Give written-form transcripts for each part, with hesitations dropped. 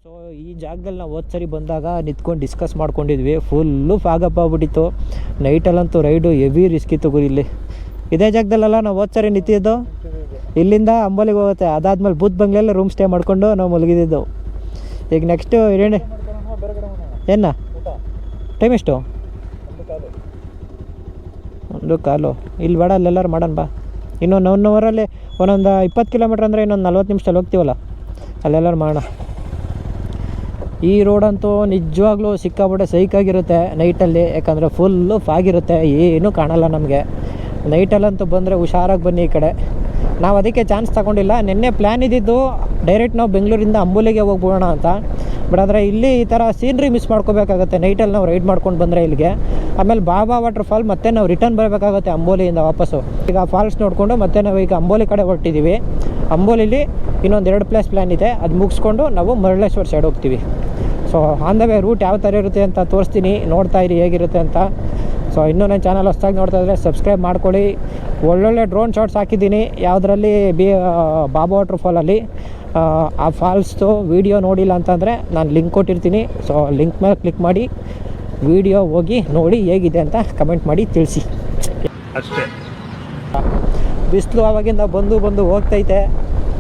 So ಈ ಜಾಗದಲ್ಲಿ ನಾವು ಹೋದ ಸರಿ ಬಂದಾಗ ನಿಂತ್ಕೊಂಡು ಡಿಸ್ಕಸ್ ಮಾಡ್ಕೊಂಡಿದ್ವಿ. ಫುಲ್ಲು ಫಾಗಪ್ ಆಗ್ಬಿಟ್ಟಿತ್ತು. ನೈಟಲ್ಲಂತೂ ರೈಡು ಹೆವಿ ರಿಸ್ಕ್ ಇತ್ತು ಗುರು. ಇಲ್ಲಿ ಇದೇ ಜಾಗದಲ್ಲ ನಾವು ಹೋದ ಸರಿ ನಿಂತಿದ್ದು. ಇಲ್ಲಿಂದ ಅಂಬೋಲಿಗೆ ಹೋಗುತ್ತೆ. ಅದಾದ್ಮೇಲೆ ಬೂತ್ ಬಂಗ್ಲೆಲ್ಲ ರೂಮ್ ಸ್ಟೇ ಮಾಡಿಕೊಂಡು ನಾವು ಮಲಗಿದ್ದು. ಈಗ ನೆಕ್ಸ್ಟು ಏನು ಟೈಮ್ ಎಷ್ಟು? 1:15. ಇಲ್ಲಿ ಬೇಡ, ಅಲ್ಲೆಲ್ಲರೂ ಮಾಡೋಣ ಬಾ. ಇನ್ನೊಂದು 1 ಅವರಲ್ಲಿ ಒಂದೊಂದು 20 ಕಿಲೋಮೀಟ್ರ್ ಅಂದರೆ ಇನ್ನೊಂದು 40 ನಿಮಿಷದಲ್ಲಿ ಹೋಗ್ತೀವಲ್ಲ, ಅಲ್ಲೆಲ್ಲರೂ ಮಾಡೋಣ. ಈ ರೋಡಂತೂ ನಿಜವಾಗ್ಲೂ ಸಿಕ್ಕಾಬಿಟ್ಟೆ ಸೈಕಾಗಿರುತ್ತೆ ನೈಟಲ್ಲಿ. ಯಾಕಂದರೆ ಫುಲ್ಲು ಫಾಗಿರುತ್ತೆ, ಏನೂ ಕಾಣಲ್ಲ ನಮಗೆ. ನೈಟಲ್ಲಂತೂ ಬಂದರೆ ಹುಷಾರಾಗಿ ಬನ್ನಿ ಈ ಕಡೆ. ನಾವು ಅದಕ್ಕೆ ಚಾನ್ಸ್ ತಗೊಂಡಿಲ್ಲ. ನಿನ್ನೆ ಪ್ಲ್ಯಾನ್ ಇದ್ದಿದ್ದು ಡೈರೆಕ್ಟ್ ನಾವು ಬೆಂಗಳೂರಿಂದ ಅಂಬೋಲಿಗೆ ಹೋಗ್ಬೋಣ ಅಂತ. ಬಟ್ ಆದರೆ ಇಲ್ಲಿ ಈ ಥರ ಸೀನ್ರಿ ಮಿಸ್ ಮಾಡ್ಕೋಬೇಕಾಗತ್ತೆ ನೈಟಲ್ಲಿ ನಾವು ರೈಡ್ ಮಾಡ್ಕೊಂಡು ಬಂದರೆ ಇಲ್ಲಿಗೆ. ಆಮೇಲೆ ಬಾಬಾ ವಾಟರ್ ಫಾಲ್ ಮತ್ತೆ ನಾವು ರಿಟರ್ನ್ ಬರಬೇಕಾಗತ್ತೆ ಅಂಬೋಲಿಯಿಂದ ವಾಪಸ್ಸು. ಈಗ ಫಾಲ್ಸ್ ನೋಡಿಕೊಂಡು ಮತ್ತೆ ನಾವು ಈಗ ಅಂಬೋಲಿ ಕಡೆ ಹೊರಟಿದ್ದೀವಿ. ಅಂಬೋಲಿಲಿ ಇನ್ನೊಂದು 2 ಪ್ಲೇಸ್ ಪ್ಲ್ಯಾನ್ ಇದೆ. ಅದು ಮುಗಿಸ್ಕೊಂಡು ನಾವು ಮರಳೇಶ್ವರ ಸೈಡ್ ಹೋಗ್ತೀವಿ. So on the way route ಯಾವ ಥರ ಇರುತ್ತೆ ಅಂತ ತೋರಿಸ್ತೀನಿ, ನೋಡ್ತಾ ಇರಿ ಹೇಗಿರುತ್ತೆ ಅಂತ. ಸೊ ಇನ್ನೂ ನನ್ನ ಚಾನಲ್ ಹೊಸದಾಗಿ ನೋಡ್ತಾ ಇದ್ದರೆ ಸಬ್ಸ್ಕ್ರೈಬ್ ಮಾಡ್ಕೊಳ್ಳಿ. ಒಳ್ಳೊಳ್ಳೆ ಡ್ರೋನ್ ಶಾಟ್ಸ್ ಹಾಕಿದ್ದೀನಿ. ಯಾವುದರಲ್ಲಿ ಬಾಬಾ ವಾಟರ್ ಫಾಲಲ್ಲಿ ಆ ಫಾಲ್ಸ್ದು ವೀಡಿಯೋ ನೋಡಿಲ್ಲ ಅಂತಂದರೆ ನಾನು ಲಿಂಕ್ ಕೊಟ್ಟಿರ್ತೀನಿ. ಸೊ ಲಿಂಕ್ ಮೇಲೆ ಕ್ಲಿಕ್ ಮಾಡಿ ವೀಡಿಯೋ ಹೋಗಿ ನೋಡಿ ಹೇಗಿದೆ ಅಂತ ಕಮೆಂಟ್ ಮಾಡಿ ತಿಳಿಸಿ ಅಷ್ಟೇ. ಬಿಸಿಲು ಆವಾಗಿಂದ ಬಂದು ಹೋಗ್ತೈತೆ.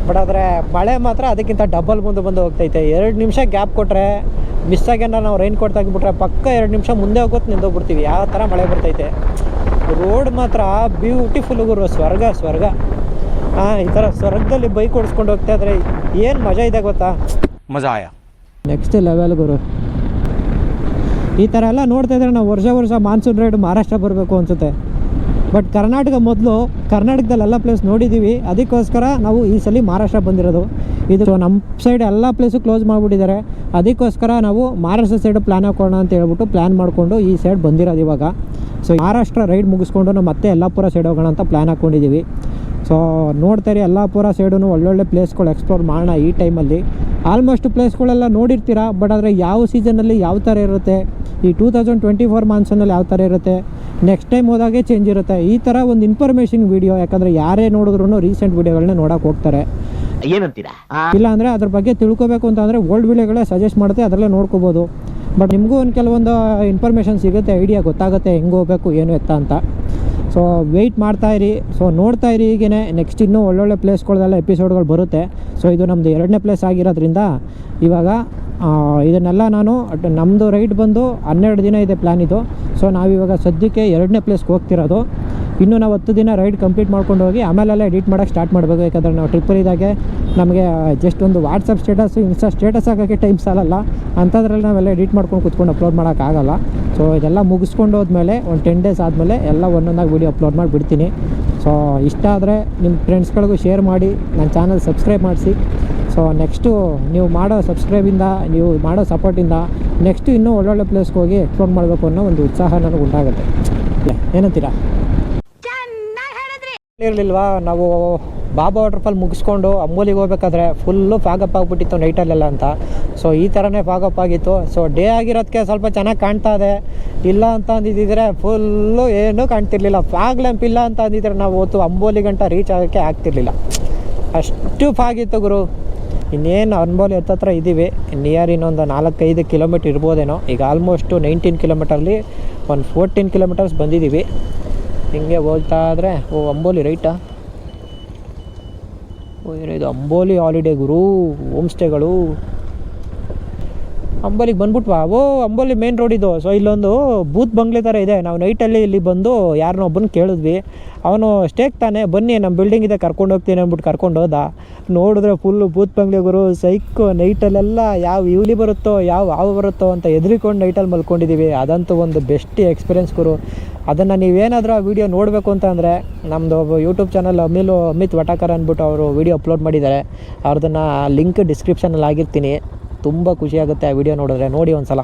ಬಟ್ ಆದರೆ ಮಳೆ ಮಾತ್ರ ಅದಕ್ಕಿಂತ ಡಬಲ್ ಬಂದು ಹೋಗ್ತೈತೆ. 2 ನಿಮಿಷ ಗ್ಯಾಪ್ ಕೊಟ್ಟರೆ ಮಿಸ್ಸಾಗೇನ ನಾವು ರೈನ್ ಕೋಟ್ ತೆಗಿಬಿಟ್ರೆ ಪಕ್ಕ 2 ನಿಮಿಷ ಮುಂದೆ ಹೋಗೋದು ನಿಂದೋಗ್ಬಿಡ್ತೀವಿ. ಯಾವ ಥರ ಮಳೆ ಬರ್ತೈತೆ. ರೋಡ್ ಮಾತ್ರ ಬ್ಯೂಟಿಫುಲ್ ಗುರು, ಸ್ವರ್ಗ. ಈ ಥರ ಸ್ವರ್ಗದಲ್ಲಿ ಬೈಕ್ ಓಡಿಸ್ಕೊಂಡು ಹೋಗ್ತಾ ಇದ್ರೆ ಏನು ಮಜಾ ಇದೆ ಗೊತ್ತಾ? ಮಜಾ ಆಯ. ನೆಕ್ಸ್ಟ್ ಲೆವೆಲ್ ಗುರು. ಈ ಥರ ಎಲ್ಲ ನೋಡ್ತಾ ಇದ್ರೆ ನಾವು ವರ್ಷ ಮಾನ್ಸೂನ್ ರೈಡ್ ಮಹಾರಾಷ್ಟ್ರ ಬರಬೇಕು ಅನಿಸುತ್ತೆ. ಬಟ್ ಕರ್ನಾಟಕ ಮೊದಲು ಕರ್ನಾಟಕದಲ್ಲೆಲ್ಲ ಪ್ಲೇಸ್ ನೋಡಿದ್ದೀವಿ. ಅದಕ್ಕೋಸ್ಕರ ನಾವು ಈ ಸಲ ಮಹಾರಾಷ್ಟ್ರ ಬಂದಿರೋದು. ಇದು ನಮ್ಮ ಸೈಡ್ ಎಲ್ಲ ಪ್ಲೇಸು ಕ್ಲೋಸ್ ಮಾಡಿಬಿಟ್ಟಿದ್ದಾರೆ. ಅದಕ್ಕೋಸ್ಕರ ನಾವು ಮಹಾರಾಷ್ಟ್ರ ಸೈಡ್ ಪ್ಲ್ಯಾನ್ ಹಾಕೋಣ ಅಂತ ಹೇಳ್ಬಿಟ್ಟು ಪ್ಲ್ಯಾನ್ ಮಾಡಿಕೊಂಡು ಈ ಸೈಡ್ ಬಂದಿರೋದು ಇವಾಗ. ಸೊ ಮಹಾರಾಷ್ಟ್ರ ರೈಡ್ ಮುಗಿಸ್ಕೊಂಡು ನಾವು ಮತ್ತೆ ಯಲ್ಲಾಪುರ ಸೈಡ್ ಹೋಗೋಣ ಅಂತ ಪ್ಲ್ಯಾನ್ ಹಾಕ್ಕೊಂಡಿದ್ದೀವಿ. ಸೊ ನೋಡ್ತಾರೆ ಯಲ್ಲಾಪುರ ಸೈಡು ಒಳ್ಳೊಳ್ಳೆ ಪ್ಲೇಸ್ಗಳು ಎಕ್ಸ್ಪ್ಲೋರ್ ಮಾಡೋಣ ಈ ಟೈಮಲ್ಲಿ. ಆಲ್ಮೋಸ್ಟ್ ಪ್ಲೇಸ್ಗಳೆಲ್ಲ ನೋಡಿರ್ತೀರ. ಬಟ್ ಆದರೆ ಯಾವ ಸೀಸನಲ್ಲಿ ಯಾವ ಥರ ಇರುತ್ತೆ, ಈ 2024 ಮಾನ್ಸೂನಲ್ಲಿ ಯಾವ ಥರ ಇರುತ್ತೆ, ನೆಕ್ಸ್ಟ್ ಟೈಮ್ ಹೋದಾಗೆ ಚೇಂಜ್ ಇರುತ್ತೆ. ಈ ಥರ ಒಂದು ಇನ್ಫಾರ್ಮೇಷನ್ ವೀಡಿಯೋ. ಯಾಕಂದರೆ ಯಾರೇ ನೋಡಿದ್ರು ರೀಸೆಂಟ್ ವೀಡಿಯೋಗಳನ್ನ ನೋಡೋಕೆ ಹೋಗ್ತಾರೆ. ಏನಂತೀರಾ? ಇಲ್ಲ ಅಂದರೆ ಅದ್ರ ಬಗ್ಗೆ ತಿಳ್ಕೊಬೇಕು ಅಂತಂದರೆ ಓಲ್ಡ್ ವೀಡಿಯೋಗಳೇ ಸಜೆಸ್ಟ್ ಮಾಡುತ್ತೆ, ಅದರಲ್ಲೇ ನೋಡ್ಕೋಬೋದು. ಬಟ್ ನಿಮಗೂ ಒಂದು ಕೆಲವೊಂದು ಇನ್ಫಾರ್ಮೇಷನ್ ಸಿಗುತ್ತೆ, ಐಡಿಯಾ ಗೊತ್ತಾಗುತ್ತೆ ಹೆಂಗೆ ಹೋಗಬೇಕು ಏನು ಎತ್ತ ಅಂತ. So weight ಮಾಡ್ತಾಯಿರಿ. ಸೊ ನೋಡ್ತಾ ಇರಿ. ಹೀಗೇ ನೆಕ್ಸ್ಟ್ ಇನ್ನೂ ಒಳ್ಳೊಳ್ಳೆ ಪ್ಲೇಸ್ಗಳದೆಲ್ಲ ಎಪಿಸೋಡ್ಗಳು ಬರುತ್ತೆ. ಸೊ ಇದು ನಮ್ಮದು 2ನೇ ಪ್ಲೇಸ್ ಆಗಿರೋದ್ರಿಂದ ಇವಾಗ ಇದನ್ನೆಲ್ಲ ನಾನು ನಮ್ಮದು ರೈಡ್ ಬಂದು 12 ದಿನ ಇದೆ ಪ್ಲ್ಯಾನ್ ಇದು. ಸೊ ನಾವಿವಾಗ ಸದ್ಯಕ್ಕೆ 2ನೇ ಪ್ಲೇಸ್ಗೆ ಹೋಗ್ತಿರೋದು. ಇನ್ನೂ ನಾವು 10 ದಿನ ರೈಡ್ ಕಂಪ್ಲೀಟ್ ಮಾಡ್ಕೊಂಡು ಹೋಗಿ ಆಮೇಲೆಲ್ಲ ಎಡಿಟ್ ಮಾಡೋಕ್ಕೆ ಸ್ಟಾರ್ಟ್ ಮಾಡಬೇಕು. ಯಾಕಂದರೆ ನಾವು ಟ್ರಿಪ್ಪಲ್ಲಿದ್ದಾಗೆ ನಮಗೆ ಜಸ್ಟ್ ಒಂದು ವಾಟ್ಸಪ್ ಸ್ಟೇಟಸ್, ಇನ್ಸ್ಟಾ ಸ್ಟೇಟಸ್ ಹಾಕೋಕ್ಕೆ ಟೈಮ್ ಸಾಲಲ್ಲ. ಅಂಥದ್ರಲ್ಲಿ ನಾವೆಲ್ಲ ಎಡಿಟ್ ಮಾಡ್ಕೊಂಡು ಕುತ್ಕೊಂಡು ಅಪ್ಲೋಡ್ ಮಾಡೋಕ್ಕಾಗಲ್ಲ. ಸೊ ಇದೆಲ್ಲ ಮುಗಿಸ್ಕೊಂಡು ಹೋದ್ಮೇಲೆ ಒಂದು 10 ಡೇಸ್ ಆದಮೇಲೆ ಎಲ್ಲ ಒಂದೊಂದಾಗಿ ವೀಡಿಯೋ ಅಪ್ಲೋಡ್ ಮಾಡಿಬಿಡ್ತೀನಿ. ಸೊ ಇಷ್ಟ ಆದರೆ ನಿಮ್ಮ ಫ್ರೆಂಡ್ಸ್ಗಳಿಗೂ ಶೇರ್ ಮಾಡಿ, ನನ್ನ ಚಾನಲ್ ಸಬ್ಸ್ಕ್ರೈಬ್ ಮಾಡಿಸಿ. ಸೊ ನೆಕ್ಸ್ಟು ನೀವು ಮಾಡೋ ಸಬ್ಸ್ಕ್ರೈಬಿಂದ, ನೀವು ಮಾಡೋ ಸಪೋರ್ಟಿಂದ ನೆಕ್ಸ್ಟು ಇನ್ನೂ ಒಳ್ಳೊಳ್ಳೆ ಪ್ಲೇಸ್ಗೆ ಹೋಗಿ ಎಕ್ಸ್ಪ್ಲೋರ್ ಮಾಡಬೇಕು ಅನ್ನೋ ಒಂದು ಉತ್ಸಾಹ ನನಗೆ ಉಂಟಾಗುತ್ತೆ. ಏನಂತೀರಾ? ಇರಲಿಲ್ವಾ ನಾವು ಬಾಬಾ ವಾಟರ್ ಫಾಲ್ ಮುಗಿಸ್ಕೊಂಡು ಅಂಬೋಲಿಗೆ ಹೋಗ್ಬೇಕಾದ್ರೆ ಫುಲ್ಲು ಫಾಗಪ್ ಆಗಿಬಿಟ್ಟಿತ್ತು ನೈಟಲ್ಲೆಲ್ಲ ಅಂತ. ಸೊ ಈ ಥರನೇ ಫಾಗಪ್ ಆಗಿತ್ತು. ಸೊ ಡೇ ಆಗಿರೋದಕ್ಕೆ ಸ್ವಲ್ಪ ಚೆನ್ನಾಗಿ ಕಾಣ್ತಾ ಇದೆ. ಇಲ್ಲ ಅಂತ ಅಂದಿದ್ದರೆ ಫುಲ್ಲು ಏನೂ ಕಾಣ್ತಿರ್ಲಿಲ್ಲ. ಫಾಗ್ ಲ್ಯಾಂಪ್ ಇಲ್ಲ ಅಂತ ಅಂದಿದ್ರೆ ನಾವು ಹೊತ್ತು ಅಂಬೋಲಿ ಗಂಟ ರೀಚ್ ಆಗೋಕ್ಕೆ ಆಗ್ತಿರ್ಲಿಲ್ಲ. ಅಷ್ಟು ಫಾಗಿತ್ತು ಗುರು. ಇನ್ನೇನು ಅಂಬೋಲಿ ಹತ್ತತ್ರ ಇದ್ದೀವಿ. ನಿಯರ್ ಇನ್ನೊಂದು 4-5 ಕಿಲೋಮೀಟ್ರ್ ಇರ್ಬೋದೇನೋ. ಈಗ ಆಲ್ಮೋಸ್ಟು 19 ಕಿಲೋಮೀಟರಲ್ಲಿ ಒಂದು 14 ಕಿಲೋಮೀಟರ್ಸ್ ಬಂದಿದ್ದೀವಿ. ಹಿಂಗೆ ಹೋಗ್ತಾ ಇದ್ರೆ ಅಂಬೋಲಿ ರೈಟಾ? ಇದು ಅಂಬೋಲಿ ಹಾಲಿಡೇ ಗುರು, ಹೋಮ್ ಸ್ಟೇಗಳು. ಅಂಬೋಲಿಗೆ ಬಂದ್ಬಿಟ್ವಾ? ಅಂಬೋಲಿ ಮೇನ್ ರೋಡ್ ಇದು. ಸೊ ಇಲ್ಲೊಂದು ಬೂತ್ ಬಂಗ್ಲೆ ಥರ ಇದೆ. ನಾವು ನೈಟಲ್ಲಿ ಇಲ್ಲಿ ಬಂದು ಯಾರನ್ನೋ ಒಬ್ಬನ ಕೇಳಿದ್ವಿ. ಅವನು ಸ್ಟೇಕ್ ತಾನೆ, ಬನ್ನಿ ನಮ್ಮ ಬಿಲ್ಡಿಂಗ್ ಇದೆ ಕರ್ಕೊಂಡು ಹೋಗ್ತೀನಿ ಅಂದ್ಬಿಟ್ಟು ಕರ್ಕೊಂಡು ಹೋದ. ನೋಡಿದ್ರೆ ಫುಲ್ಲು ಬೂತ್ ಬಂಗ್ಲೆ ಗುರು, ಸೈಕು. ನೈಟಲ್ಲೆಲ್ಲ ಯಾವ ಇವ್ಲಿ ಬರುತ್ತೋ ಯಾವ ಬರುತ್ತೋ ಅಂತ ಎದ್ರಿಕೊಂಡು ನೈಟಲ್ಲಿ ಮಲ್ಕೊಂಡಿದ್ದೀವಿ. ಅದಂತೂ ಒಂದು ಬೆಸ್ಟ್ ಎಕ್ಸ್ಪೀರಿಯೆನ್ಸ್ ಗುರು. ಅದನ್ನು ನೀವೇನಾದರೂ ಆ ವೀಡಿಯೋ ನೋಡಬೇಕು ಅಂತ ಅಂದರೆ ನಮ್ಮದು ಯೂಟ್ಯೂಬ್ ಚಾನಲ್ ಅಮಿತ್ ವಟಾಕರ್ ಅಂದ್ಬಿಟ್ಟು ಅವರು ವೀಡಿಯೋ ಅಪ್ಲೋಡ್ ಮಾಡಿದ್ದಾರೆ. ಅವ್ರದನ್ನು ಲಿಂಕ್ ಡಿಸ್ಕ್ರಿಪ್ಷನಲ್ಲಿ ಆಗಿರ್ತೀನಿ. ತುಂಬ ಖುಷಿಯಾಗುತ್ತೆ ಆ ವಿಡಿಯೋ ನೋಡಿದ್ರೆ, ನೋಡಿ ಒಂದು ಸಲ.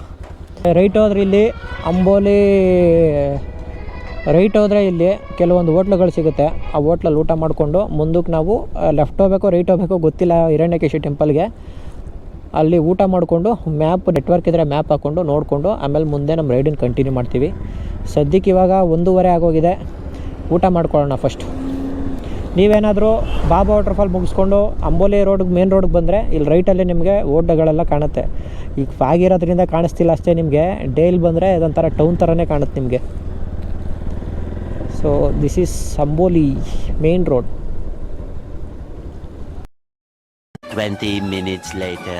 ರೈಟ್ ಹೋದ್ರೆ ಇಲ್ಲಿ ಅಂಬೋಲಿ ರೈಟ್ ಹೋದರೆ ಇಲ್ಲಿ ಕೆಲವೊಂದು ಹೋಟ್ಲುಗಳು ಸಿಗುತ್ತೆ. ಆ ಹೋಟ್ಲಲ್ಲಿ ಊಟ ಮಾಡಿಕೊಂಡು ಮುಂದಕ್ಕೆ ನಾವು ಲೆಫ್ಟ್ ಹೋಗಬೇಕು ರೈಟ್ ಹೋಗಬೇಕು ಗೊತ್ತಿಲ್ಲ, ಹಿರಣ್ಯಕೇಶಿ ಟೆಂಪಲ್ಗೆ. ಅಲ್ಲಿ ಊಟ ಮಾಡಿಕೊಂಡು ಮ್ಯಾಪ್ ನೆಟ್ವರ್ಕ್ ಇದ್ದರೆ ಮ್ಯಾಪ್ ಹಾಕ್ಕೊಂಡು ನೋಡಿಕೊಂಡು ಆಮೇಲೆ ಮುಂದೆ ನಮ್ಮ ರೈಡನ್ನು ಕಂಟಿನ್ಯೂ ಮಾಡ್ತೀವಿ. ಸದ್ಯಕ್ಕೆ ಇವಾಗ 1:30 ಆಗೋಗಿದೆ. ಊಟ ಮಾಡ್ಕೊಳ್ಳೋಣ ಫಸ್ಟ್. ನೀವೇನಾದರೂ ಬಾಬಾ ವಾಟರ್ಫಾಲ್ ಮುಗಿಸ್ಕೊಂಡು ಅಂಬೋಲಿ ರೋಡ್ಗೆ ಮೇನ್ ರೋಡ್ಗೆ ಬಂದರೆ ಇಲ್ಲಿ ರೈಟಲ್ಲಿ ನಿಮಗೆ ಓಡ್ಡಗಳೆಲ್ಲ ಕಾಣುತ್ತೆ. ಈಗ ಫಾಗ್ ಇರೋದ್ರಿಂದ ಕಾಣಿಸ್ತಿಲ್ಲ ಅಷ್ಟೇ ನಿಮಗೆ. ಡೇಲ್ ಬಂದರೆ ಅದೊಂಥರ ಟೌನ್ ಥರನೇ ಕಾಣುತ್ತೆ ನಿಮಗೆ. So this is Amboli main road. 20 minutes later.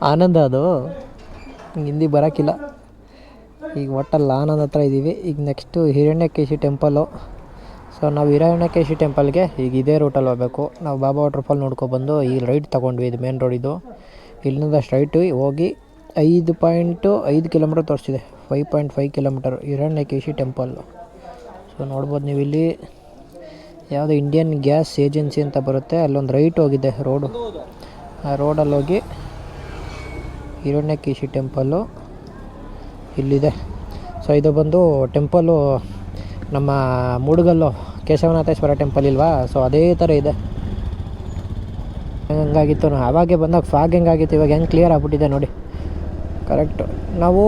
ಆನಂದ ಅದು ಹಿಂದಿ ಬರೋಕ್ಕಿಲ್ಲ. ಈಗ ಒಟ್ಟಲ್ಲಿ ಆನಂದ್ ಹತ್ರ ಇದ್ದೀವಿ. ಈಗ ನೆಕ್ಸ್ಟು ಹಿರಣ್ಯಕೇಶಿ ಟೆಂಪಲ್ಲು. ಸೊ ನಾವು ಹಿರಣ್ಯಕೇಶಿ ಟೆಂಪಲ್ಗೆ ಈಗ ಇದೇ ರೂಟಲ್ಲಿ ಹೋಗಬೇಕು. ನಾವು ಬಾಬಾ ವಾಟರ್ಫಾಲ್ ನೋಡ್ಕೊಬಂದು ಈ ರೈಟ್ ತೊಗೊಂಡ್ವಿ. ಇದು ಮೇನ್ ರೋಡ್. ಇದು ಇಲ್ಲಿಂದ ಸ್ಟ್ರೈಟು ಹೋಗಿ 5.5 ಕಿಲೋಮೀಟರ್ ತೋರಿಸ್ತಿದೆ. 5.5 ಕಿಲೋಮೀಟರ್ ಹಿರಣ್ಯಕೇಶಿ ಟೆಂಪಲ್ಲು. ಸೊ ನೋಡ್ಬೋದು ನೀವು ಇಲ್ಲಿ ಯಾವುದೋ ಇಂಡಿಯನ್ ಗ್ಯಾಸ್ ಏಜೆನ್ಸಿ ಅಂತ ಬರುತ್ತೆ, ಅಲ್ಲೊಂದು ರೈಟ್ ಹೋಗಿದೆ ರೋಡು. ಆ ರೋಡಲ್ಲಿ ಹೋಗಿ ಹಿರಣ್ಯಕೇಶಿ ಟೆಂಪಲ್ಲು ಇಲ್ಲಿದೆ. ಸೊ ಇದು ಬಂದು ಟೆಂಪಲ್ಲು ನಮ್ಮ ಮೂಡುಗಲ್ಲು ಕೇಶವನಾಥೇಶ್ವರ ಟೆಂಪಲ್ ಇಲ್ವಾ, ಸೊ ಅದೇ ಥರ ಇದೆ. ಹಂಗಾಗಿತ್ತು ಆವಾಗೆ ಬಂದಾಗ ಫಾಗ್ ಹೆಂಗಾಗಿತ್ತು, ಇವಾಗ ಹೆಂಗೆ ಕ್ಲಿಯರ್ ಆಗಿಬಿಟ್ಟಿದೆ ನೋಡಿ. ಕರೆಕ್ಟು. ನಾವು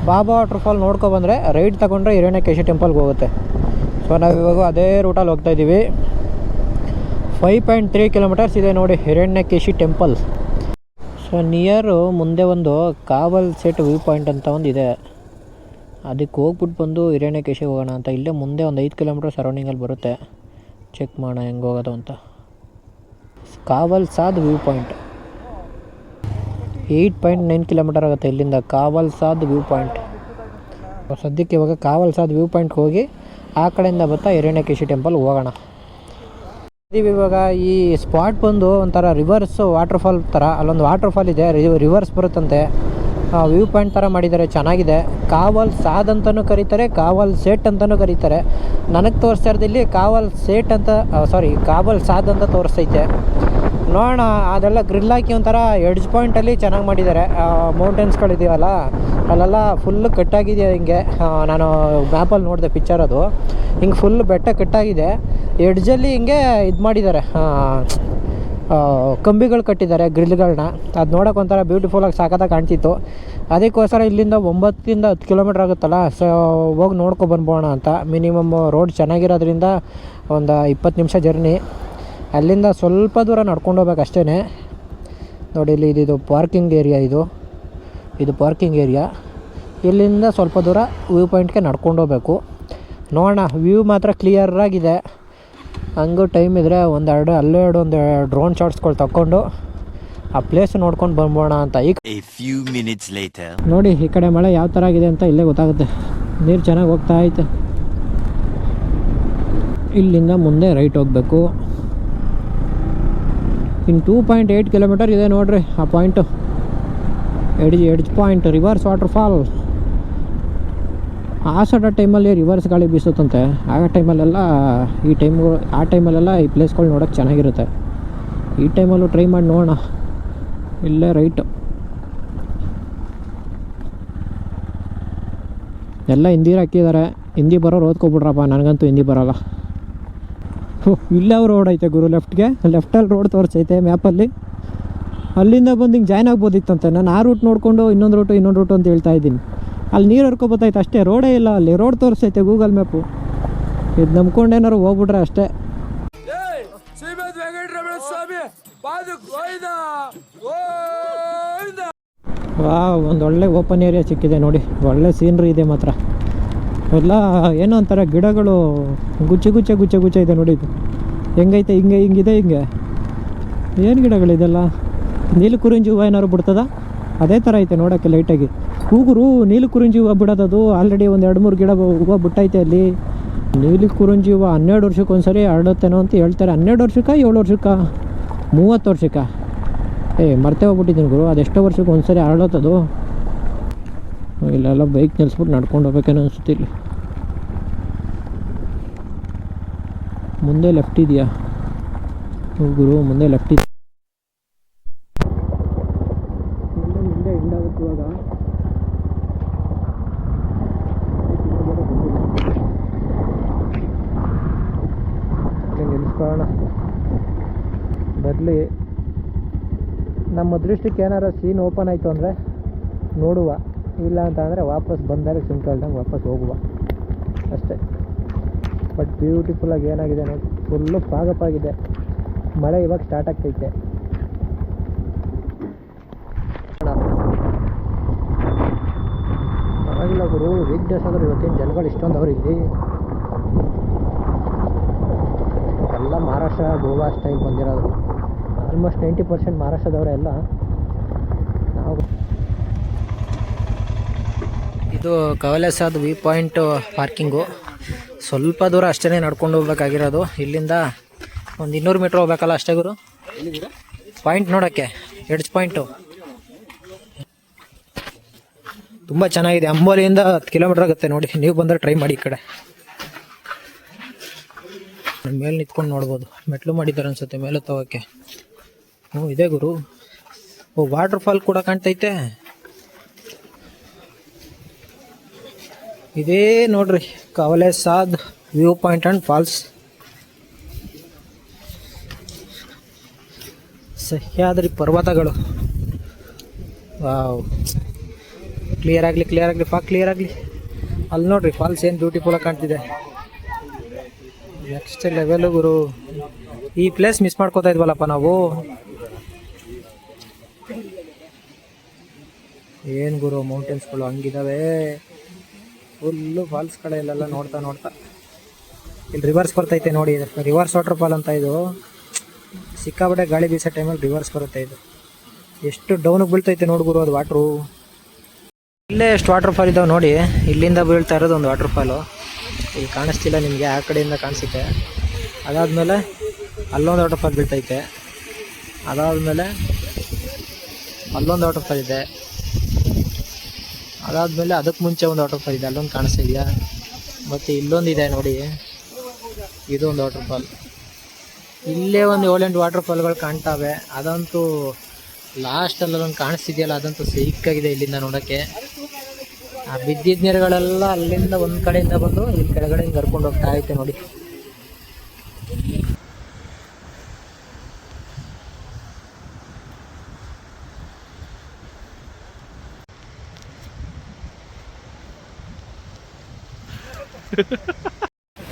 ಬಾಬಾ ವಾಟರ್ಫಾಲ್ ನೋಡ್ಕೊಬಂದರೆ ರೈಟ್ ತಗೊಂಡ್ರೆ ಹಿರಣ್ಯಕೇಶಿ ಟೆಂಪಲ್ಗೆ ಹೋಗುತ್ತೆ. ಸೊ ನಾವು ಇವಾಗ ಅದೇ ರೂಟಲ್ಲಿ ಹೋಗ್ತಾಯಿದ್ದೀವಿ. 5.3 ಕಿಲೋಮೀಟರ್ಸ್ ಇದೆ ನೋಡಿ ಹಿರಣ್ಯಕೇಶಿ ಟೆಂಪಲ್. ಸೊ ನಿಯರು ಮುಂದೆ ಒಂದು ಕಾವಲ್ ಸೆಟ್ ವ್ಯೂ ಪಾಯಿಂಟ್ ಅಂತ ಒಂದು ಇದೆ. ಅದಕ್ಕೆ ಹೋಗ್ಬಿಟ್ಟು ಬಂದು ಹಿರಣ್ಯಕೇಶಿಗೆ ಹೋಗೋಣ ಅಂತ. ಇಲ್ಲೇ ಮುಂದೆ ಒಂದು 5 ಕಿಲೋಮೀಟರ್ ಸರೌಂಡಿಂಗಲ್ಲಿ ಬರುತ್ತೆ. ಚೆಕ್ ಮಾಡೋಣ ಹೆಂಗೆ ಹೋಗೋದು ಅಂತ. ಕಾವಲ್ ಸಾದ್ ವ್ಯೂ ಪಾಯಿಂಟ್ 8.9 ಕಿಲೋಮೀಟರ್ ಆಗುತ್ತೆ ಇಲ್ಲಿಂದ ಕಾವಲ್ ಸಾದ್ ವ್ಯೂ ಪಾಯಿಂಟ್. ಸದ್ಯಕ್ಕೆ ಇವಾಗ ಕಾವಲ್ ಸಾದ್ ವ್ಯೂ ಪಾಯಿಂಟ್ಗೆ ಹೋಗಿ ಆ ಕಡೆಯಿಂದ ಬರ್ತಾ ಹಿರಣ್ಯಕೇಶಿ ಟೆಂಪಲ್ ಹೋಗೋಣ. ಇವಾಗ ಈ ಸ್ಪಾಟ್ ಬಂದು ಒಂಥರ ರಿವರ್ಸ್ ವಾಟರ್ಫಾಲ್ ಥರ. ಅಲ್ಲೊಂದು ವಾಟರ್ಫಾಲ್ ಇದೆ, ರಿವರ್ಸ್ ಬರುತ್ತಂತೆ. ವ್ಯೂ ಪಾಯಿಂಟ್ ಥರ ಮಾಡಿದ್ದಾರೆ, ಚೆನ್ನಾಗಿದೆ. ಕಾವಲ್ ಸಾದ್ ಅಂತಲೂ ಕರೀತಾರೆ, ಕಾವಲ್ ಸೇಟ್ ಅಂತಲೂ ಕರೀತಾರೆ. ನನಗೆ ತೋರಿಸ್ತಾ ಇರೋದಿಲ್ಲಿ ಕಾವಲ್ ಸೇಟ್ ಅಂತ, ಕಾವಲ್ ಸಾದ್ ಅಂತ ತೋರಿಸ್ತೈತೆ. ನೋಡೋಣ. ಅದೆಲ್ಲ ಗ್ರಿಲ್ ಹಾಕಿ ಒಂಥರ ಎಡ್ಜ್ ಪಾಯಿಂಟಲ್ಲಿ ಚೆನ್ನಾಗಿ ಮಾಡಿದ್ದಾರೆ. ಮೌಂಟೇನ್ಸ್ಗಳಿದೆಯಲ್ಲ ಅಲ್ಲೆಲ್ಲ ಫುಲ್ಲು ಕಟ್ಟಾಗಿದೆ. ಹಿಂಗೆ ನಾನು ಮ್ಯಾಪಲ್ಲಿ ನೋಡಿದೆ ಪಿಕ್ಚರ್, ಅದು ಹಿಂಗೆ ಫುಲ್ ಬೆಟ್ಟ ಕಟ್ಟಾಗಿದೆ. ಎಡ್ಜಲ್ಲಿ ಹಿಂಗೆ ಇದು ಮಾಡಿದ್ದಾರೆ, ಕಂಬಿಗಳು ಕಟ್ಟಿದ್ದಾರೆ, ಗ್ರಿಲ್ಗಳನ್ನ. ಅದು ನೋಡೋಕೆ ಒಂಥರ ಬ್ಯೂಟಿಫುಲ್ಲಾಗಿ ಸಾಕಾಗಿ ಕಾಣ್ತಿತ್ತು. ಅದಕ್ಕೋಸ್ಕರ ಇಲ್ಲಿಂದ 9ರಿಂದ 10 ಕಿಲೋಮೀಟ್ರ್ ಆಗುತ್ತಲ್ಲ, ಸೊ ಹೋಗಿ ನೋಡ್ಕೊಬಂದ್ಬೋಣ ಅಂತ. ಮಿನಿಮಮ್ ರೋಡ್ ಚೆನ್ನಾಗಿರೋದ್ರಿಂದ ಒಂದು 20 ನಿಮಿಷ ಜರ್ನಿ. ಅಲ್ಲಿಂದ ಸ್ವಲ್ಪ ದೂರ ನಡ್ಕೊಂಡು ಹೋಗ್ಬೇಕು ಅಷ್ಟೇ ನೋಡಿ. ಇಲ್ಲಿ ಇದು ಪಾರ್ಕಿಂಗ್ ಏರಿಯಾ. ಇದು ಪಾರ್ಕಿಂಗ್ ಏರಿಯಾ. ಇಲ್ಲಿಂದ ಸ್ವಲ್ಪ ದೂರ ವ್ಯೂ ಪಾಯಿಂಟ್ಗೆ ನಡ್ಕೊಂಡು ಹೋಗ್ಬೇಕು. ನೋಡೋಣ. ವ್ಯೂ ಮಾತ್ರ ಕ್ಲಿಯರಾಗಿದೆ. ಹಂಗೂ ಟೈಮ್ ಇದ್ದರೆ ಒಂದು ಡ್ರೋನ್ ಶಾಟ್ಸ್ಗಳು ತಗೊಂಡು ಆ ಪ್ಲೇಸ್ ನೋಡ್ಕೊಂಡು ಬಂದ್ಬೋಣ ಅಂತ. ಈಗ ನೋಡಿ ಈ ಕಡೆ ಮಳೆ ಯಾವ ಥರ ಆಗಿದೆ ಅಂತ ಇಲ್ಲೇ ಗೊತ್ತಾಗುತ್ತೆ. ನೀರು ಚೆನ್ನಾಗಿ ಹೋಗ್ತಾ ಐತೆ. ಇಲ್ಲಿಂದ ಮುಂದೆ ರೈಟ್ ಹೋಗಬೇಕು. ಇನ್ನು 2.8 ಕಿಲೋಮೀಟರ್ ಇದೆ ನೋಡ್ರಿ ಆ point. Edge point reverse waterfall. ಆ ಟೈಮಲ್ಲಿ ರಿವರ್ಸ್ ಗಾಳಿ ಬೀಸುತ್ತಂತೆ. ಆ ಟೈಮಲ್ಲೆಲ್ಲ ಆ ಟೈಮಲ್ಲೆಲ್ಲ ಈ ಪ್ಲೇಸ್ಗಳು ನೋಡೋಕ್ಕೆ ಚೆನ್ನಾಗಿರುತ್ತೆ. ಈ ಟೈಮಲ್ಲೂ ಟ್ರೈ ಮಾಡಿ ನೋಡೋಣ. ಇಲ್ಲೇ ರೈಟು. ಎಲ್ಲ ಹಿಂದಿ ಹಾಕಿದ್ದಾರೆ. ಹಿಂದಿ ಬರೋರು ಓದ್ಕೊಬಿಡ್ರಪ್ಪ, ನನಗಂತೂ ಹಿಂದಿ ಬರೋಲ್ಲ. ಇಲ್ಲೇ ರೋಡ್ ಐತೆ ಗುರು, ಲೆಫ್ಟಲ್ಲಿ ರೋಡ್ ತೋರಿಸೈತೆ ಮ್ಯಾಪಲ್ಲಿ. ಅಲ್ಲಿಂದ ಬಂದು ಹಿಂಗೆ ಜಾಯ್ನ್ ಆಗ್ಬೋದಿತ್ತಂತೆ. ನಾನು ಆ ರೂಟ್ ನೋಡಿಕೊಂಡು ಇನ್ನೊಂದು ರೂಟು ಅಂತ ಹೇಳ್ತಾ ಇದ್ದೀನಿ. ಅಲ್ಲಿ ನೀರು ಹರ್ಕೊಬೋದಾಯ್ತು ಅಷ್ಟೇ. ರೋಡೇ ಇಲ್ಲ ಅಲ್ಲಿ. ರೋಡ್ ತೋರಿಸೈತೆ ಗೂಗಲ್ ಮ್ಯಾಪು. ಇದು ನಂಬ್ಕೊಂಡೇನಾರು ಹೋಗ್ಬಿಟ್ರೆ ಅಷ್ಟೇ. ಒಂದು ಒಳ್ಳೆ ಓಪನ್ ಏರಿಯಾ ಸಿಕ್ಕಿದೆ ನೋಡಿ. ಒಳ್ಳೆ ಸೀನ್ರಿ ಇದೆ ಮಾತ್ರ. ಎಲ್ಲ ಏನೋ ಒಂಥರ ಗಿಡಗಳು ಗುಚ್ಚೆ ಇದೆ ನೋಡಿ. ಇದು ಹೆಂಗೈತೆ, ಹಿಂಗಿದೆ. ಏನು ಗಿಡಗಳಿದೆಲ್ಲ? ನೀಲಕುರಿಂಜಿ ಹೂವು ಏನಾದ್ರು ಬಿಡ್ತದ? ಅದೇ ಥರ ಐತೆ ನೋಡೋಕ್ಕೆ ಲೈಟಾಗಿ. ಕೂಗುರು ನೀಲಕುರಿಂಜಿ ಹೂವು ಬಿಡೋದದು. ಆಲ್ರೆಡಿ ಒಂದು 2-3 ಗಿಡ ಹೂವು ಬಿಟ್ಟೈತೆ ಅಲ್ಲಿ. ನೀಲಕುರಿಂಜಿ ಹೂವು 12 ವರ್ಷಕ್ಕೆ ಒಂದ್ಸರಿ ಹರಡುತ್ತೇನೋ ಅಂತ ಹೇಳ್ತಾರೆ. 12 ವರ್ಷಕ್ಕೆ 7 ವರ್ಷಕ್ಕೆ 30 ವರ್ಷಕ್ಕೆ ಮರ್ತೇ ಹೋಗ್ಬಿಟ್ಟಿದ್ದೀನಿ ಗುರು. ಅದೆಷ್ಟೋ ವರ್ಷಕ್ಕೆ ಒಂದ್ಸರಿ ಹರಡುತ್ತದು. ಇಲ್ಲೆಲ್ಲ ಬೈಕ್ ನಿಲ್ಲಿಸ್ಬಿಟ್ಟು ನಡ್ಕೊಂಡು ಹೋಗ್ಬೇಕೇನೋ ಅನಿಸುತ್ತೆ. ಇಲ್ಲಿ ಮುಂದೆ ಲೆಫ್ಟ್ ಇದೆಯಾ ಗುರು? ಮುಂದೆ ಲೆಫ್ಟ್ ಇದೆ. ಮುಂದೆ ಎಂಡಾಗುತ್ತೆ ಇವಾಗ. ನಿಲ್ಲಿಸ್ಕೊಳ್ಳೋಣ. ಬರಲಿ. ನಮ್ಮ ಅದೃಷ್ಟಕ್ಕೆ ಏನಾರು ಸೀನ್ ಓಪನ್ ಆಯಿತು ಅಂದರೆ ನೋಡುವ, ಇಲ್ಲ ಅಂತ ಅಂದರೆ ವಾಪಸ್ ಬಂದಾಗ ಸಿಂಕ್ ಹೇಳ್ದಂಗೆ ವಾಪಸ್ ಹೋಗುವ ಅಷ್ಟೇ. ಬಟ್ ಬ್ಯೂಟಿಫುಲ್ಲಾಗಿ ಏನಾಗಿದೆ ನೋಡಿ, ಫುಲ್ಲು ಪಾಗಪ್ಪಾಗಿದೆ. ಮಳೆ ಇವಾಗ ಸ್ಟಾರ್ಟ್ ಆಗ್ತೈತೆ. ಪರವಾಗಿಲ್ಲ ಗುರು, ವೀಕ್ ಡೇಸ್ ಆದರೂ ಇವತ್ತೇನು ಜನಗಳು ಇಷ್ಟೊಂದು ಅವ್ರು ಇಲ್ಲಿ ಎಲ್ಲ ಮಹಾರಾಷ್ಟ್ರ ಗೋವಾ ಸ್ಟೈಲ್ ಬಂದಿರೋದು. ಆಲ್ಮೋಸ್ಟ್ 90% ಮಹಾರಾಷ್ಟ್ರದವರೇ ಎಲ್ಲ. ನಾವು ಇದು ಕವಲೇಸಾದ್ ವ್ಯೂ ಪಾಯಿಂಟ್ ಪಾರ್ಕಿಂಗು. ಸ್ವಲ್ಪ ದೂರ ಅಷ್ಟೇ ನಡ್ಕೊಂಡು ಹೋಗ್ಬೇಕಾಗಿರೋದು. ಇಲ್ಲಿಂದ ಒಂದು 200 ಮೀಟ್ರ್ ಹೋಗ್ಬೇಕಲ್ಲ ಅಷ್ಟೇ ಗುರು ಪಾಯಿಂಟ್ ನೋಡೋಕ್ಕೆ. ಎಡ್ಜ್ ಪಾಯಿಂಟು ತುಂಬ ಚೆನ್ನಾಗಿದೆ. ಅಂಬೋಲಿಯಿಂದ 10 ಕಿಲೋಮೀಟ್ರ್ ಆಗುತ್ತೆ ನೋಡಿ. ನೀವು ಬಂದರೆ ಟ್ರೈ ಮಾಡಿ. ಈ ಕಡೆ ಮೇಲೆ ನಿಂತ್ಕೊಂಡು ನೋಡ್ಬೋದು. ಮೆಟ್ಲು ಮಾಡಿದ್ದಾರೆ ಅನ್ಸುತ್ತೆ ಮೇಲೆ ತಗೋಕ್ಕೆ. ಇದೆ ಗುರು. ವಾಟರ್ ಫಾಲ್ ಕೂಡ ಕಾಣ್ತೈತೆ. ಇದೇ ನೋಡ್ರಿ Kavalesad view point and falls. Sahyadri ಪರ್ವತಗಳು. ವಾವ್, ಕ್ಲಿಯರ್ ಆಗಲಿ ಕ್ಲಿಯರ್ ಆಗಲಿ. ಅಲ್ಲಿ ನೋಡ್ರಿ ಫಾಲ್ಸ್ ಏನು ಬ್ಯೂಟಿಫುಲ್ಲಾಗಿ ಕಾಣ್ತಿದೆ. ನೆಕ್ಸ್ಟ್ ಲೆವೆಲು ಗುರು. ಈ ಪ್ಲೇಸ್ ಮಿಸ್ ಮಾಡ್ಕೋತಾ ಇದ್ವಲ್ಲಪ್ಪ ನಾವು. ಏನು ಗುರು, ಮೌಂಟೇನ್ಸ್ಗಳು ಹಂಗಿದಾವೆ. ಫುಲ್ಲು ಫಾಲ್ಸ್ ಕಡೆ ಇಲ್ಲೆಲ್ಲ ನೋಡ್ತಾ ಇಲ್ಲಿ ರಿವರ್ಸ್ ಬರ್ತೈತೆ ನೋಡಿ. ರಿವರ್ಸ್ ವಾಟರ್ ಫಾಲ್ ಅಂತ ಇದು. ಸಿಕ್ಕಾಪಟ್ಟೆ ಗಾಳಿ ಬೀಸೋ ಟೈಮಲ್ಲಿ ರಿವರ್ಸ್ ಬರುತ್ತೆ ಇದು. ಎಷ್ಟು ಡೌನಿಗೆ ಬೀಳ್ತೈತೆ ನೋಡಿ ಗುರು ಅದು ವಾಟ್ರು. ಇಲ್ಲೇ ಎಷ್ಟು ವಾಟರ್ ಫಾಲ್ ಇದ್ದಾವೆ ನೋಡಿ. ಇಲ್ಲಿಂದ ಬೀಳ್ತಾ ಇರೋದು ಒಂದು ವಾಟರ್ ಫಾಲು. ಇಲ್ಲಿ ಕಾಣಿಸ್ತಿಲ್ಲ ನಿಮಗೆ, ಆ ಕಡೆಯಿಂದ ಕಾಣಿಸುತ್ತೆ. ಅದಾದಮೇಲೆ ಅಲ್ಲೊಂದು ವಾಟರ್ ಫಾಲ್ ಬೀಳ್ತೈತೆ. ಅದಾದಮೇಲೆ ಅಲ್ಲೊಂದು ವಾಟರ್ ಫಾಲ್ ಇದೆ. ಅದಾದಮೇಲೆ ಅದಕ್ಕೆ ಮುಂಚೆ ಒಂದು ವಾಟರ್ ಫಾಲ್ ಇದೆ, ಅಲ್ಲೊಂದು ಕಾಣಿಸ್ತಿದೆಯಾ. ಮತ್ತು ಇಲ್ಲೊಂದಿದೆ ನೋಡಿ, ಇದು ಒಂದು ವಾಟರ್ ಫಾಲ್. ಇಲ್ಲೇ ಒಂದು 7-8 ವಾಟರ್ ಫಾಲ್ಗಳು ಕಾಣ್ತಾವೆ. ಅದಂತೂ ಲಾಸ್ಟಲ್ಲೊಂದು ಕಾಣಿಸ್ತಿದೆಯಲ್ಲ, ಅದಂತೂ ಸಿಕ್ಕಾಗಿದೆ ಇಲ್ಲಿಂದ ನೋಡೋಕ್ಕೆ. ಆ ಬಿದ್ದಿದ್ದ ನೀರುಗಳೆಲ್ಲ ಅಲ್ಲಿಂದ ಒಂದು ಕಡೆಯಿಂದ ಬಂದು ಇಲ್ಲಿ ಕೆಳಗಡೆಯಿಂದ ಕರ್ಕೊಂಡು ಹೋಗ್ತಾ ಐತೆ ನೋಡಿ.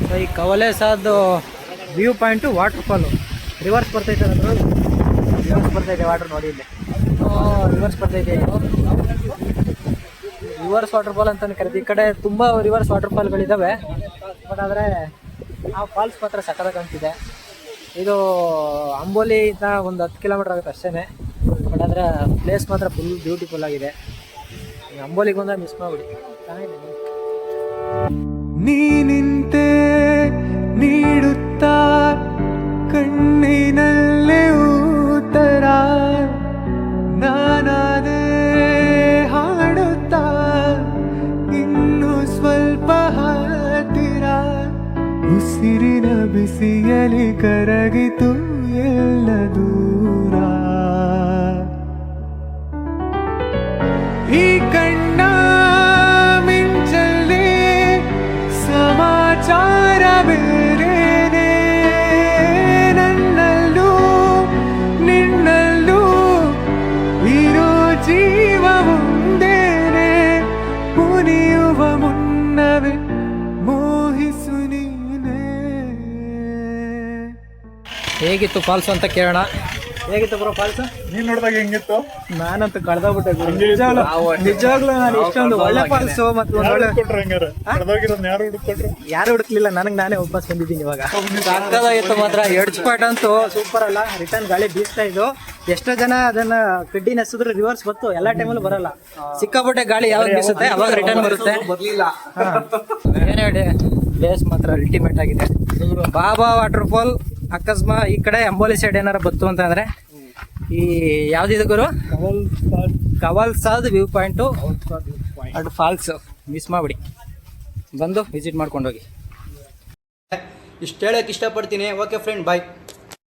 ಸೊ ಈ Kavalesad view point water fall. Rivers ಬರ್ತೈತೆ ಅದ್ರ, ರಿವರ್ಸ್ ಬರ್ತೈತೆ ವಾಟರ್ ನೋಡಿ ಇಲ್ಲಿ. ರಿವರ್ಸ್ ಬರ್ತೈತೆ. ರಿವರ್ಸ್ ವಾಟರ್ ಫಾಲ್ ಅಂತಲೇ ಕರೀತೀವಿ. ಈ ಕಡೆ ತುಂಬ ರಿವರ್ಸ್ ವಾಟರ್ ಫಾಲ್ಗಳಿದ್ದಾವೆ. ಬಟ್ ಆದರೆ ಆ ಫಾಲ್ಸ್ ಮಾತ್ರ ಸಕ್ಕತ್ತಾಗಿ ಕಾಣ್ತಿದೆ. ಇದು ಅಂಬೋಲಿಯಿಂದ ಒಂದು 10 ಕಿಲೋಮೀಟ್ರ್ ಆಗುತ್ತೆ ಅಷ್ಟೇ. ಬಟ್ ಆದರೆ ಪ್ಲೇಸ್ ಮಾತ್ರ ಫುಲ್ ಬ್ಯೂಟಿಫುಲ್ ಆಗಿದೆ. ಅಂಬೋಲಿಗೊಂದು ಮಿಸ್ ಮಾಡಿಬಿಡಿ, ಚೆನ್ನಾಗಿದೆ. ನೀನಿಂತೆ ನೀಡುತ್ತಾ ಕಣ್ಣಿನಲ್ಲೇ ಉತ್ತರ, ನಾನಾದೆ ಹಾಡುತ್ತಾ ಇನ್ನು ಸ್ವಲ್ಪ ಹತ್ತಿರ. ಉಸಿರಿನ ಬಿಸಿಯಲಿ ಕರಗಿತು ಎಲ್ಲ ದೂರ. ಈ ಕಣ್ಣ ಮಿಂಚಲ್ಲಿ ಸಮಾಚಾರ ಬೇರೇನೆ, ನನ್ನಲ್ಲೂ ನಿನ್ನಲ್ಲೂ ಇರೋ ಜೀವ ಒಂದೇನೆ. ಮುನಿಯುವ ಮುನ್ನವೇ ಮೋಹಿಸು ನೀನೇ. ಹೇಗಿತ್ತು ಫಾಲ್ಸು ಅಂತ ಕೇಳೋಣ. ಹೇಗಿತ್ತು ಬ್ರೋ ಫಾಲ್ಸು? ನೀನ್ ನೋಡಿದಾಗ ಹೆಂಗಿತ್ತು? ನಾನಂತೂ ಕಳೆದೋಗ್ಬಿಟ್ಟೆ. ನಿಜವಾಗ್ಲೂ ನಾನು ಇಷ್ಟೊಂದು ಒಳ್ಳೆ ಫಾಲ್ಸು ಮತ್ತು ಒಳ್ಳೆ ಯಾರು ಹುಡುಕ್ಲಿಲ್ಲ, ನನಗೆ ನಾನೇ ವಾಪಸ್ ಬಂದಿದ್ದೀನಿ ಇವಾಗ. ಸಾಕಾಗಿತ್ತು ಮಾತ್ರ. ಎಡ್ಜ್ ಪಾಯಿಂಟ್ ಅಂತೂ ಸೂಪರ್ ಅಲ್ಲ. ರಿಟರ್ನ್ ಗಾಳಿ ಬೀಸ್ತಾ ಇದ್ದು. ಎಷ್ಟೋ ಜನ ಅದನ್ನ ಕಡ್ಡಿ ನೆಸಿದ್ರು ರಿವರ್ಸ್ ಬತ್ತು, ಎಲ್ಲ ಟೈಮಲ್ಲೂ ಬರಲ್ಲ. ಸಿಕ್ಕಾಪಟ್ಟೆ ಗಾಳಿ ಯಾವಾಗ ಬೀಸುತ್ತೆ ಅವಾಗ ರಿಟರ್ನ್ ಬರುತ್ತೆ. ಏನ್ ಹೇಳಿ, ಪ್ಲೇಸ್ ಮಾತ್ರ ಅಲ್ಟಿಮೇಟ್ ಆಗಿದೆ. ಬಾಬಾ ವಾಟರ್ ಫಾಲ್ ಅಕಸ್ಮಾತ್ ಈ ಕಡೆ ಅಂಬೋಲಿ ಸೈಡ್ ಏನಾರ ಬತ್ತು ಅಂತ ಅಂದ್ರೆ ಈ ಯಾವ್ದಿದೆ ಗುರು, Kavalesad view point and falls miss ಮಾಡಿಬಿಡಿ. ಬಂದು ವಿಸಿಟ್ ಮಾಡ್ಕೊಂಡೋಗಿ. ಇಷ್ಟು ಹೇಳಕ್ಕೆ ಇಷ್ಟಪಡ್ತೀನಿ. ಓಕೆ ಫ್ರೆಂಡ್, ಬಾಯ್.